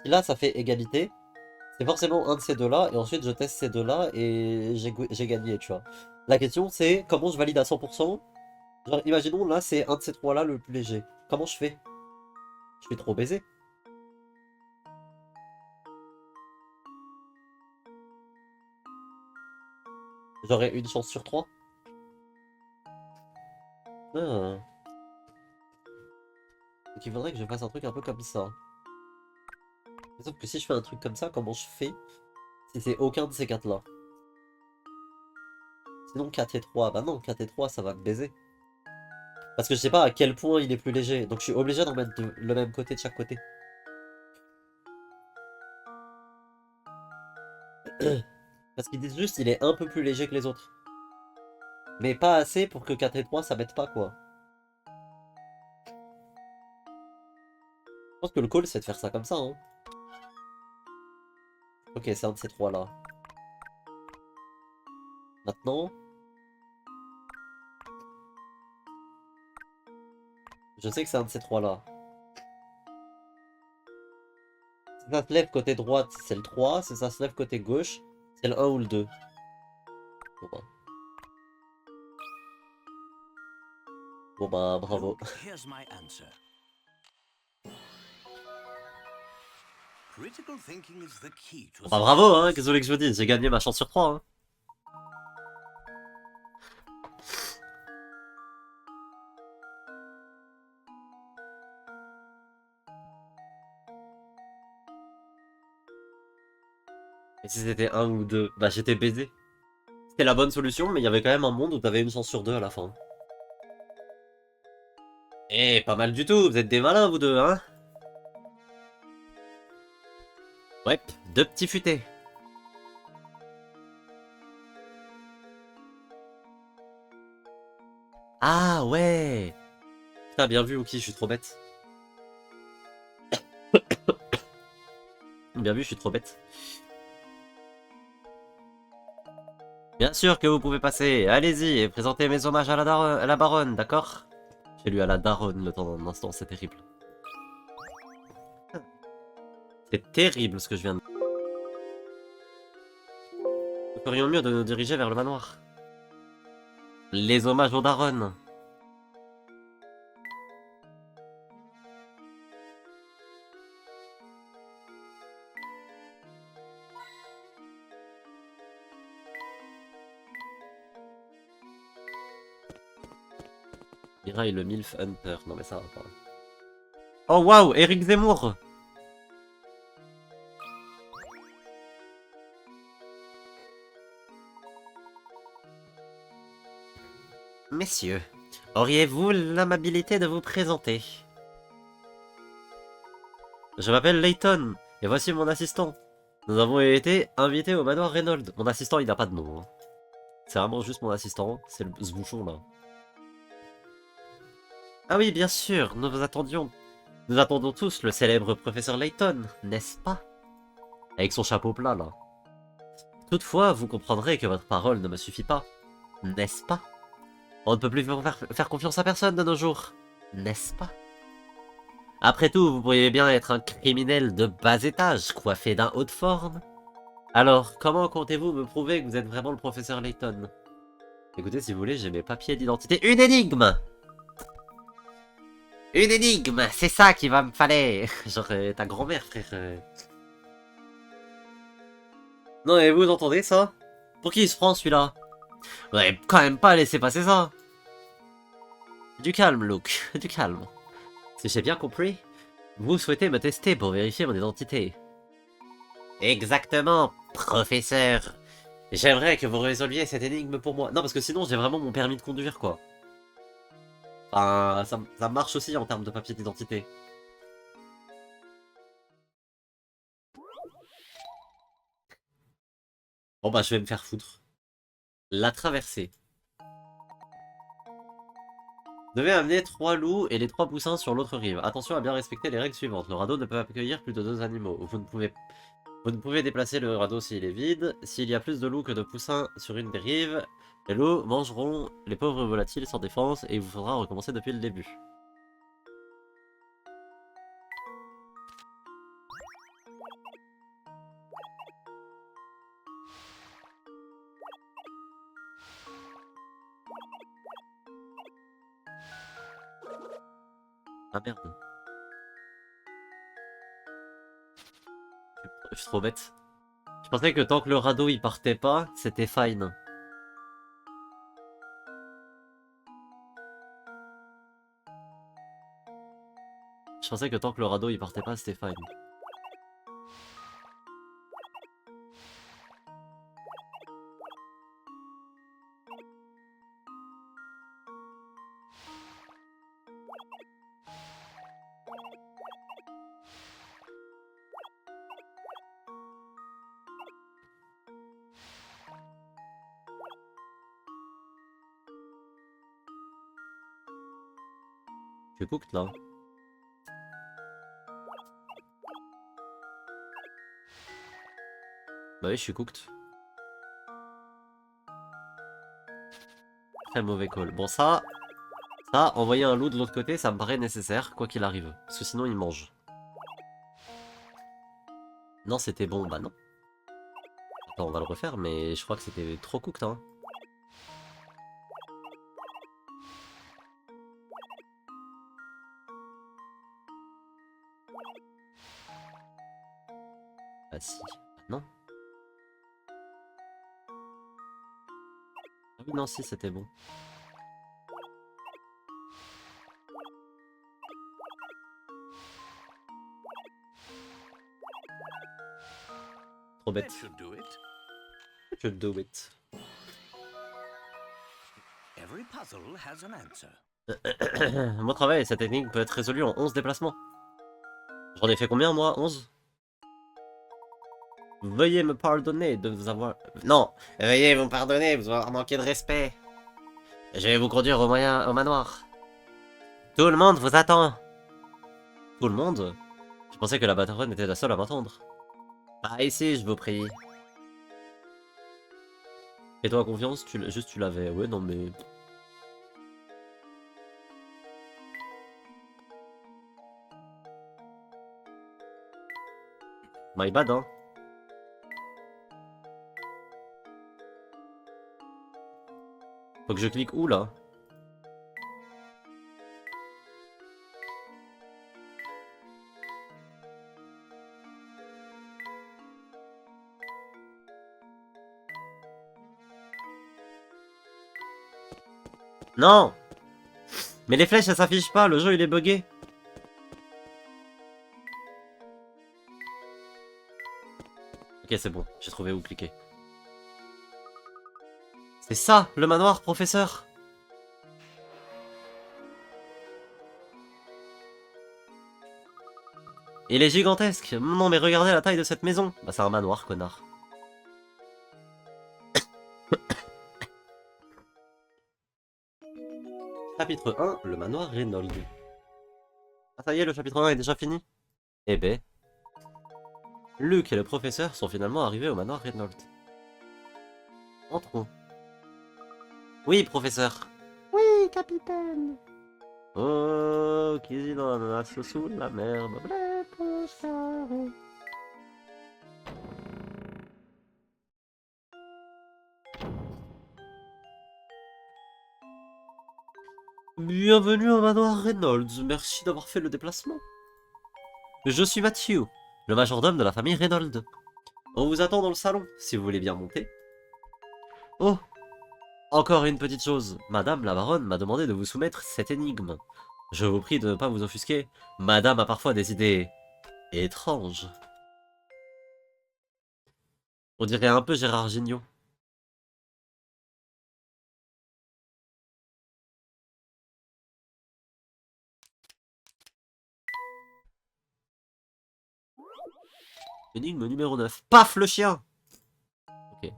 si là ça fait égalité, c'est forcément un de ces deux-là. Et ensuite, je teste ces deux-là et j'ai gagné, tu vois. La question, c'est comment je valide à 100%. Genre, imaginons, là, c'est un de ces trois-là le plus léger. Comment je fais? Je suis trop baisé. J'aurais une chance sur 3. Ah. Donc il faudrait que je fasse un truc un peu comme ça. Sauf que si je fais un truc comme ça, comment je fais si c'est aucun de ces 4-là? Sinon 4 et 3, bah non, 4 et 3 ça va me baiser. Parce que je sais pas à quel point il est plus léger, donc je suis obligé d'en mettre le même côté de chaque côté. Parce qu'ils disent juste il est un peu plus léger que les autres. Mais pas assez pour que 4 et 3 ça m'aide pas quoi. Je pense que le call c'est de faire ça comme ça, hein. Ok, c'est un de ces trois là. Maintenant, je sais que c'est un de ces trois là. ça se lève côté droite, c'est le 3. Si ça se lève côté gauche, c'est le 1 ou le 2. Bon bah, bravo. Here's my answer. Critical thinking is the key to Bon bah bravo, hein, qu'est-ce que vous voulez que je vous dise? J'ai gagné ma chance sur 3, hein. Et si c'était 1 ou 2, bah j'étais baisé. C'était la bonne solution, mais il y avait quand même un monde où t'avais une chance sur 2 à la fin. Eh, pas mal du tout, vous êtes des malins vous deux, hein? Ouais, 2 petits futés. Ah ouais! Putain, bien vu, Wookie, je suis trop bête. Bien vu, je suis trop bête. Bien sûr que vous pouvez passer, allez-y et présentez mes hommages à la baronne, d'accord? J'ai lu à la daronne le temps d'un instant, c'est terrible. C'est terrible ce que je viens de... Nous ferions mieux de nous diriger vers le manoir. Les hommages aux daronnes. Mirai le MILF Hunter. Non mais ça va pas. Oh waouh, Eric Zemmour. Messieurs, auriez-vous l'amabilité de vous présenter? Je m'appelle Layton, et voici mon assistant. Nous avons été invités au manoir Reynolds. Mon assistant, il n'a pas de nom. Hein. C'est vraiment juste mon assistant, c'est ce bouchon là. Ah oui, bien sûr, nous attendons tous le célèbre professeur Layton, n'est-ce pas? Avec son chapeau plat là. Toutefois, vous comprendrez que votre parole ne me suffit pas, n'est-ce pas? On ne peut plus faire confiance à personne de nos jours, n'est-ce pas? Après tout, vous pourriez bien être un criminel de bas étage, coiffé d'un haut de forme. Alors, comment comptez-vous me prouver que vous êtes vraiment le professeur Layton? Écoutez, si vous voulez, j'ai mes papiers d'identité. Une énigme! Une énigme! C'est ça qu'il va me fallait! Genre, ta grand-mère, frère. Non, mais vous entendez ça? Pour qui il se prend, celui-là? Vous n'allez quand même pas laisser passer ça! Du calme, Luke, du calme. Si j'ai bien compris, vous souhaitez me tester pour vérifier mon identité. Exactement, professeur. J'aimerais que vous résolviez cette énigme pour moi. Non, parce que sinon, j'ai vraiment mon permis de conduire, quoi. Enfin, ça marche aussi en termes de papier d'identité. Bon bah, je vais me faire foutre. La traversée. Devez amener 3 loups et les 3 poussins sur l'autre rive. Attention à bien respecter les règles suivantes. Le radeau ne peut accueillir plus de 2 animaux. Vous ne pouvez déplacer le radeau s'il est vide. S'il y a plus de loups que de poussins sur une des rives, les loups mangeront les pauvres volatiles sans défense et il vous faudra recommencer depuis le début. Ah merde. Je suis trop bête. Je pensais que tant que le radeau il partait pas, c'était fine. Je pensais que tant que le radeau il partait pas, c'était fine. Je suis cooked là. Bah oui, je suis cooked. Très mauvais call. Bon, ça, envoyer un loup de l'autre côté, ça me paraît nécessaire, quoi qu'il arrive. Parce que sinon, il mange. Non, c'était bon, bah non. Attends, on va le refaire, mais je crois que c'était trop cooked, hein. Ah si, non. Ah oui, non, si, c'était bon. Trop bête. That should do it. Je do it. Every puzzle has an answer. Mon travail, cette technique peut être résolue en 11 déplacements. J'en ai fait combien, moi? 11? Veuillez me pardonner de vous avoir... Non, veuillez vous pardonner de vous avoir manqué de respect. Je vais vous conduire au manoir. Tout le monde vous attend. Tout le monde? Je pensais que la baronne était la seule à m'entendre. Par ici, je vous prie. Fais-toi confiance, juste tu l'avais. Ouais, non mais... My bad, hein. Faut que je clique où, là? Non! Mais les flèches, ça s'affiche pas, le jeu, il est buggé. Ok, c'est bon, j'ai trouvé où cliquer. C'est ça, le manoir, professeur! Il est gigantesque! Non, mais regardez la taille de cette maison! Bah, c'est un manoir, connard. Chapitre 1, le manoir Reynolds. Ah, ça y est, le chapitre 1 est déjà fini? Eh ben... Luke et le professeur sont finalement arrivés au manoir Reynolds. Entrons. Oui, professeur. Oui, capitaine. Oh, qui dans la sous la mer. Bleu pour soirée. Bienvenue au manoir Reynolds. Merci d'avoir fait le déplacement. Je suis Matthew, le majordome de la famille Reynolds. On vous attend dans le salon, si vous voulez bien monter. Oh, encore une petite chose. Madame la baronne m'a demandé de vous soumettre cette énigme. Je vous prie de ne pas vous offusquer. Madame a parfois des idées étranges. On dirait un peu Gérard Gignot. Énigme numéro 9. Paf, le chien! Ok.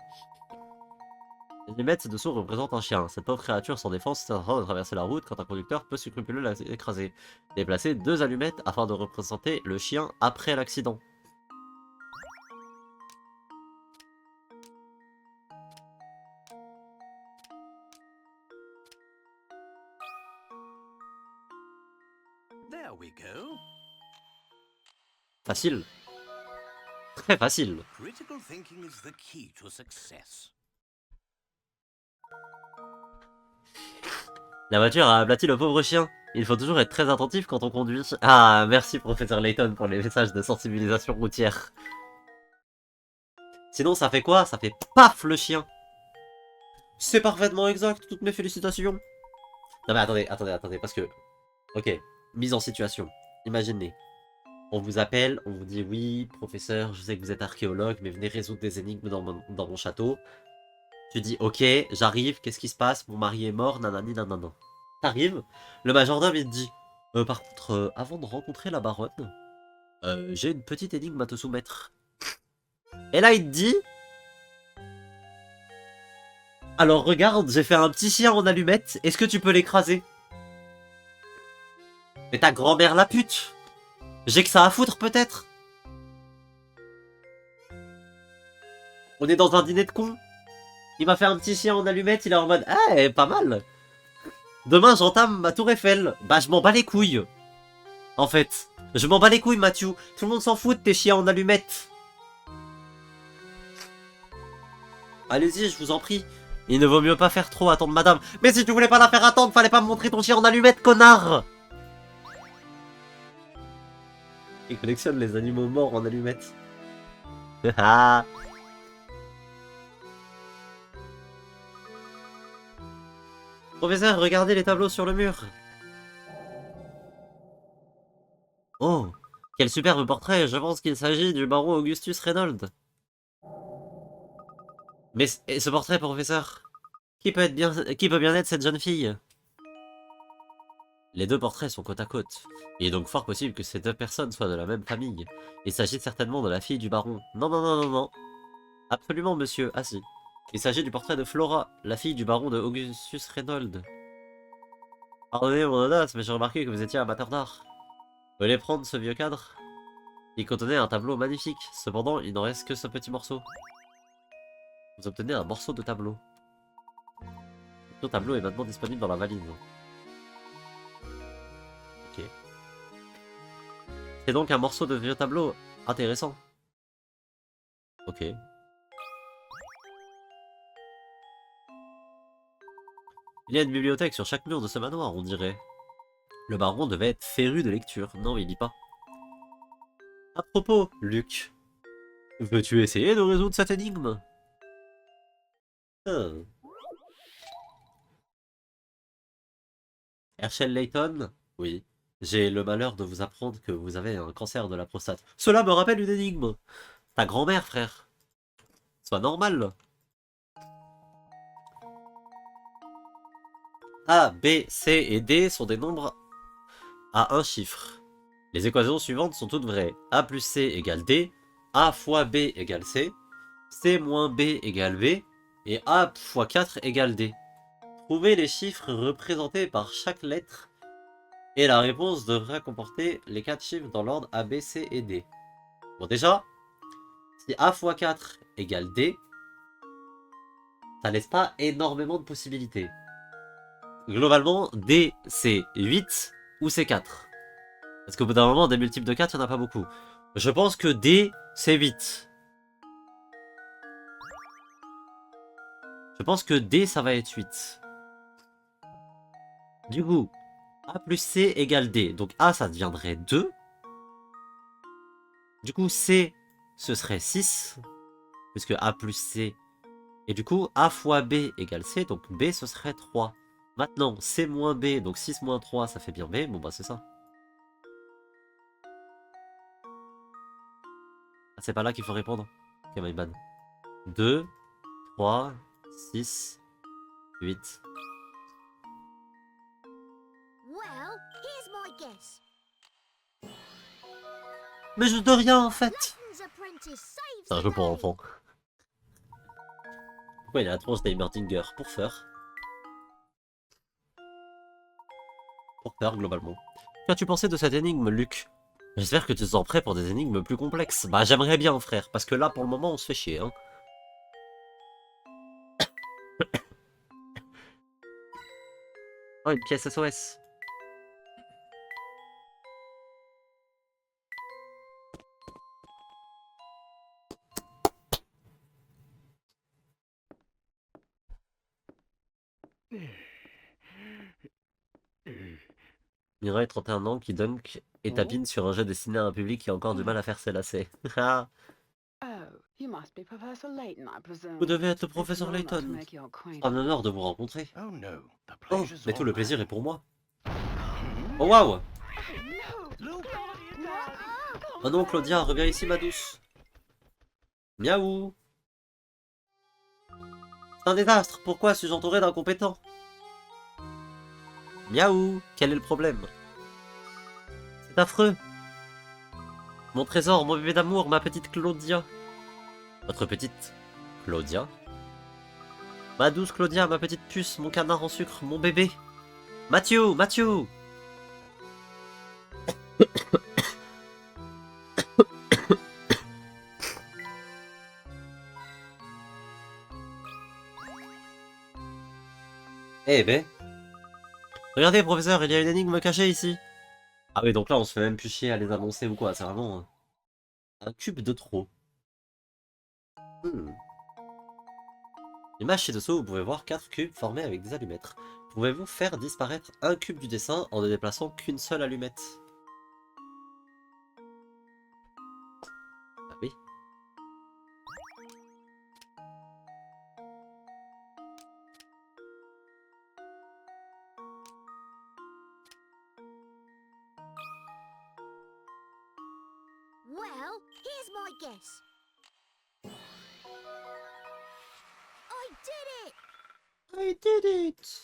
Les allumettes dessous représentent un chien. Cette pauvre créature sans défense est en train de traverser la route quand un conducteur peu scrupuleux l'a écrasé. Déplacer 2 allumettes afin de représenter le chien après l'accident. There we go. Facile. Très facile. Critical thinking is the key to success. La voiture a aplati le pauvre chien. Il faut toujours être très attentif quand on conduit. Ah, merci professeur Layton pour les messages de sensibilisation routière. Sinon, ça fait quoi? Ça fait paf le chien. C'est parfaitement exact, toutes mes félicitations. Non mais attendez, parce que... Ok, mise en situation. Imaginez. On vous appelle, on vous dit oui, professeur, je sais que vous êtes archéologue, mais venez résoudre des énigmes dans mon château. Tu dis ok, j'arrive, qu'est-ce qui se passe? Mon mari est mort, nanani nanana. T'arrives, le majordome il te dit par contre, avant de rencontrer la baronne, j'ai une petite énigme à te soumettre. Et là il te dit alors regarde, j'ai fait un petit chien en allumette, est-ce que tu peux l'écraser? Mais ta grand-mère la pute! J'ai que ça à foutre peut-être? On est dans un dîner de cons. Il m'a fait un petit chien en allumette, il est en mode ah, pas mal. Demain j'entame ma tour Eiffel. Bah je m'en bats les couilles. En fait, je m'en bats les couilles Mathieu. Tout le monde s'en fout de tes chiens en allumette. allez-y, je vous en prie. Il ne vaut mieux pas faire trop attendre madame. Mais si tu voulais pas la faire attendre, fallait pas me montrer ton chien en allumette, connard. Il collectionne les animaux morts en allumettes. Ah. Professeur, regardez les tableaux sur le mur. Oh, quel superbe portrait. Je pense qu'il s'agit du baron Augustus Reynolds. Mais et ce portrait, professeur, qui peut bien être cette jeune fille? Les deux portraits sont côte à côte. Il est donc fort possible que ces deux personnes soient de la même famille. Il s'agit certainement de la fille du baron. Non, non, non, non, non. Absolument, monsieur. Ah si. Il s'agit du portrait de Flora, la fille du baron de Augustus Reynolds. Pardonnez mon audace, mais j'ai remarqué que vous étiez amateur d'art. Vous voulez prendre ce vieux cadre? Il contenait un tableau magnifique. Cependant, il n'en reste que ce petit morceau. Vous obtenez un morceau de tableau. Ce tableau est maintenant disponible dans la valise. Ok. C'est donc un morceau de vieux tableau. Intéressant. Ok. Il y a une bibliothèque sur chaque mur de ce manoir, on dirait. Le baron devait être féru de lecture. Non, il lit pas. À propos, Luc. Veux-tu essayer de résoudre cette énigme? Herschel Layton? Oui. J'ai le malheur de vous apprendre que vous avez un cancer de la prostate. Cela me rappelle une énigme. Ta grand-mère, frère. Sois normal. A, B, C et D sont des nombres à un chiffre. Les équations suivantes sont toutes vraies. A plus C égale D, A fois B égale C, C moins B égale B, et A fois 4 égale D. Trouvez les chiffres représentés par chaque lettre, et la réponse devra comporter les 4 chiffres dans l'ordre A, B, C et D. Bon déjà, si A fois 4 égale D, ça laisse pas énormément de possibilités. Globalement, D c'est 8 ou c'est 4. Parce qu'au bout d'un moment, des multiples de 4, il n'y en a pas beaucoup. Je pense que D, c'est 8. Je pense que D, ça va être 8. Du coup, A plus C égale D. Donc A, ça deviendrait 2. Du coup, C, ce serait 6. Puisque A plus C. Et du coup, A fois B égale C. Donc B, ce serait 3. Maintenant, C moins B. Donc 6 moins 3, ça fait bien B. Bon, bah, c'est ça. C'est pas là qu'il faut répondre. Ok, my bad. 2, 3, 6, 8. Well, here's my guess. Mais je de rien en fait. Layton's apprentice saves C'est un the jeu pour day. enfants. Pourquoi il y a la tronche d'Heimerdinger? Pour faire. Pour faire, globalement. Qu'as-tu pensé de cette énigme, Luc? J'espère que tu te sens prêt pour des énigmes plus complexes. Bah, j'aimerais bien, frère, parce que là, pour le moment, on se fait chier, hein. Oh, une pièce SOS. Mireille, 31 ans, qui dunk et tapine sur un jeu destiné à un public qui a encore du mal à faire ses lacets. Ah. Vous devez être le professeur Layton. C'est un honneur de vous rencontrer. Oh, mais tout le plaisir est pour moi. Oh waouh! Oh non, Claudia, reviens ici, ma douce. Miaou! C'est un désastre, pourquoi suis-je entouré d'incompétents? Miaou! Quel est le problème? C'est affreux! Mon trésor, mon bébé d'amour, ma petite Claudia. Votre petite Claudia? Ma douce Claudia, ma petite puce, mon canard en sucre, mon bébé. Mathieu, Mathieu! Eh ben. Regardez, professeur, il y a une énigme cachée ici. Ah oui, donc là, on se fait même plus chier à les annoncer ou quoi. C'est vraiment un cube de trop. Image ci-dessous, vous pouvez voir 4 cubes formés avec des allumettes. Pouvez-vous faire disparaître un cube du dessin en ne déplaçant qu'une seule allumette? Ah oui. Well, here's my guess. I did it! I did it!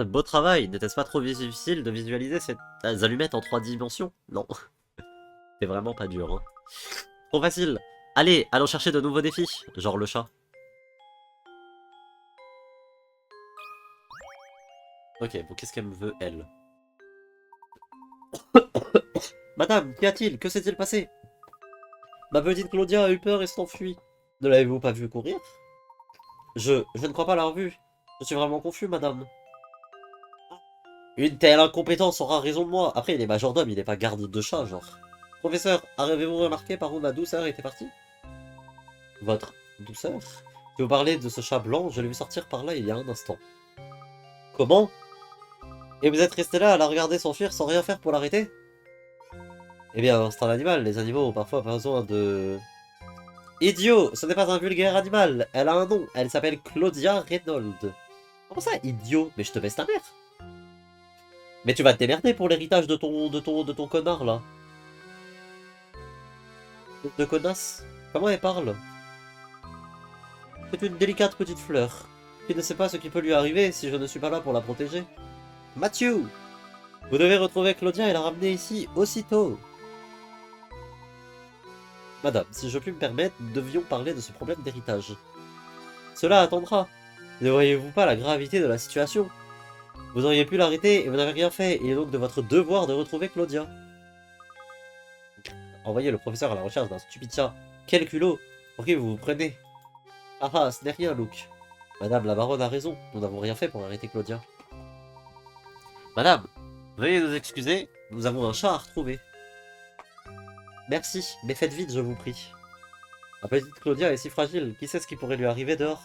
Beau travail, n'était-ce pas trop difficile de visualiser ces allumettes en 3 dimensions? Non. C'est vraiment pas dur, hein. Trop facile. Allez, allons chercher de nouveaux défis, genre le chat. Ok, bon, qu'est-ce qu'elle me veut, elle? Madame, qu'y a-t-il? Que s'est-il passé? Ma petite Claudia a eu peur et s'est enfuie. Ne l'avez-vous pas vu courir? Je ne crois pas l'avoir vue. Je suis vraiment confus, madame. Une telle incompétence aura raison de moi. Après, il est majordome, il n'est pas garde de chat, genre. Professeur, avez-vous remarqué par où ma douceur était partie? Votre douceur? Si vous parlez de ce chat blanc, je l'ai vu sortir par là il y a un instant. Comment? Et vous êtes resté là à la regarder s'enfuir sans rien faire pour l'arrêter? Eh bien, c'est un animal, les animaux ont parfois besoin de... Idiot! Ce n'est pas un vulgaire animal, elle a un nom, elle s'appelle Claudia Reynolds. Comment ça, idiot? Mais je te baisse ta mère! Mais tu vas te démerder pour l'héritage de ton connard, là. De connasse. Comment elle parle? C'est une délicate petite fleur, qui ne sait pas ce qui peut lui arriver si je ne suis pas là pour la protéger. Matthew! Vous devez retrouver Claudia et la ramener ici, aussitôt. Madame, si je puis me permettre, nous devions parler de ce problème d'héritage. Cela attendra. Ne voyez-vous pas la gravité de la situation? Vous auriez pu l'arrêter et vous n'avez rien fait. Il est donc de votre devoir de retrouver Claudia. Envoyez le professeur à la recherche d'un stupide chat. Quel culot! Pour qui vous vous prenez? Ah ah, ce n'est rien, Luke. Madame la baronne a raison. Nous n'avons rien fait pour arrêter Claudia. Madame, veuillez nous excuser. Nous avons un chat à retrouver. Merci, mais faites vite, je vous prie. Ma petite Claudia est si fragile. Qui sait ce qui pourrait lui arriver dehors?